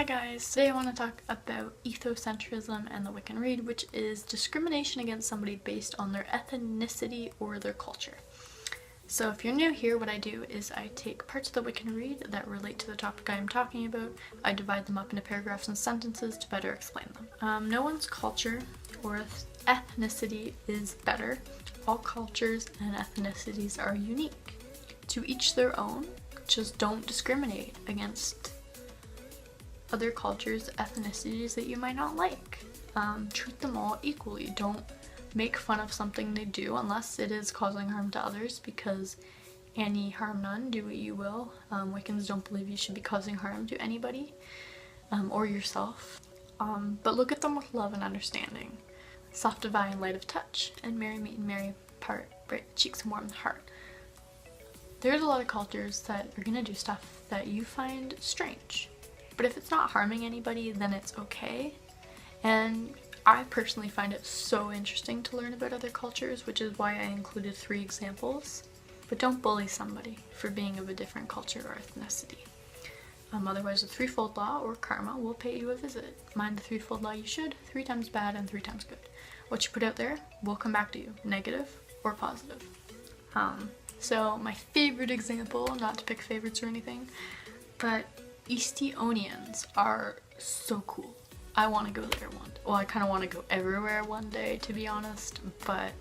Hi guys, today I want to talk about ethnocentrism and the Wiccan Rede, which is discrimination against somebody based on their ethnicity or their culture. So if you're new here, what I do is I take parts of the Wiccan Rede that relate to the topic I am talking about, I divide them up into paragraphs and sentences to better explain them. No one's culture or ethnicity is better. All cultures and ethnicities are unique. To each their own, just don't discriminate against other cultures, ethnicities that you might not like. Treat them all equally. Don't make fun of something they do unless it is causing harm to others, because any harm none, do what you will. Wiccans don't believe you should be causing harm to anybody or yourself. But look at them with love and understanding. Soft divine light of touch, and merry meet and merry part, bright cheeks and warm the heart. There's a lot of cultures that are gonna do stuff that you find strange. But if it's not harming anybody, then it's okay. And I personally find it so interesting to learn about other cultures, which is why I included 3 examples. But don't bully somebody for being of a different culture or ethnicity. Otherwise, the threefold law or karma will pay you a visit. Mind the threefold law, you should. 3 times bad and 3 times good. What you put out there will come back to you, negative or positive. So my favorite example, not to pick favorites or anything, but Ethnocentrism are so cool. I want to go there one day. Well, I kind of want to go everywhere one day, to be honest, but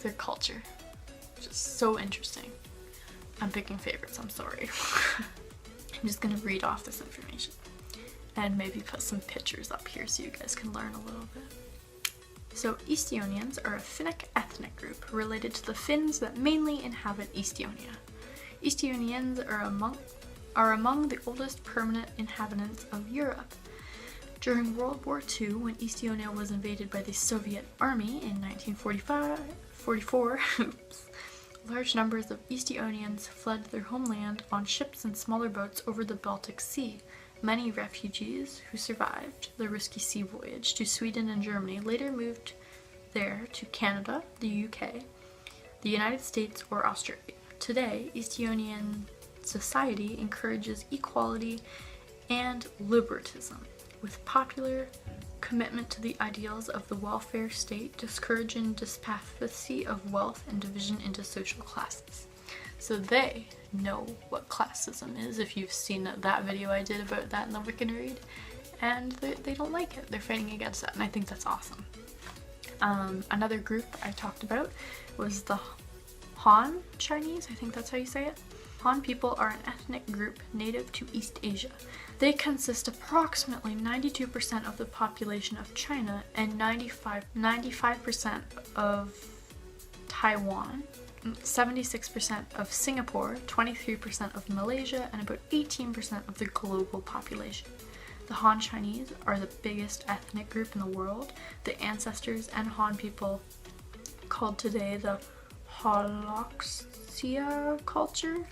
their culture, just so interesting. I'm picking favorites, I'm sorry. I'm just gonna read off this information and maybe put some pictures up here so you guys can learn a little bit. So Estonians are a Finnic ethnic group related to the Finns that mainly inhabit Estonia. Estonians are among the oldest permanent inhabitants of Europe. During World War II, when Estonia was invaded by the Soviet Army in 1944, large numbers of Estonians fled their homeland on ships and smaller boats over the Baltic Sea. Many refugees who survived the risky sea voyage to Sweden and Germany later moved there to Canada, the UK, the United States, or Australia. Today, Estonian society encourages equality and liberalism, with popular commitment to the ideals of the welfare state, discouraging disparity of wealth and division into social classes. So they know what classism is, if you've seen that video I did about that in the Wiccan Rede, and they don't like it. They're fighting against that, and I think that's awesome. Another group I talked about was the Han Chinese, I think that's how you say it. Han people are an ethnic group native to East Asia. They consist approximately 92% of the population of China and 95% of Taiwan, 76% of Singapore, 23% of Malaysia, and about 18% of the global population. The Han Chinese are the biggest ethnic group in the world. The ancestors and Han people, called today the Holoxia culture,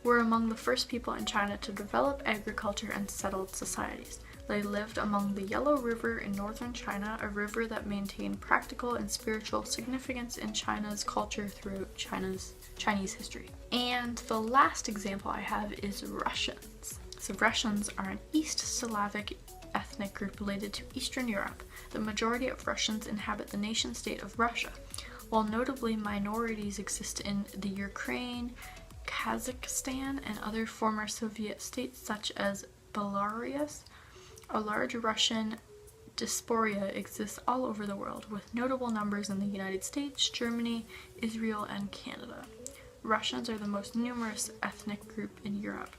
were among the first people in China to develop agriculture and settled societies. They lived along the Yellow River in northern China, a river that maintained practical and spiritual significance in China's culture throughout Chinese history. And the last example I have is Russians. So Russians are an East Slavic ethnic group related to Eastern Europe. The majority of Russians inhabit the nation-state of Russia, while notably minorities exist in the Ukraine, Kazakhstan, and other former Soviet states such as Belarus. A large Russian diaspora exists all over the world, with notable numbers in the United States, Germany, Israel, and Canada. Russians are the most numerous ethnic group in Europe.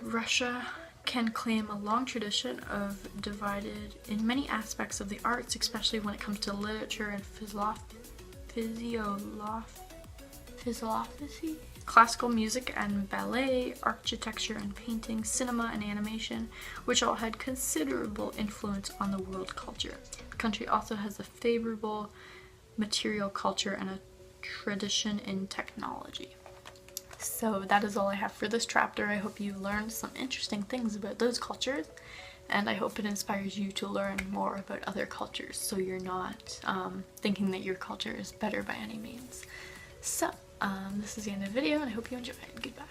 Russia can claim a long tradition of divided in many aspects of the arts, especially when it comes to literature and physiology, classical music and ballet, architecture and painting, cinema and animation, which all had considerable influence on the world culture. The country also has a favorable material culture and a tradition in technology. So that is all I have for this chapter. I hope you learned some interesting things about those cultures, and I hope it inspires you to learn more about other cultures so you're not thinking that your culture is better by any means. So, this is the end of the video, and I hope you enjoyed. Goodbye.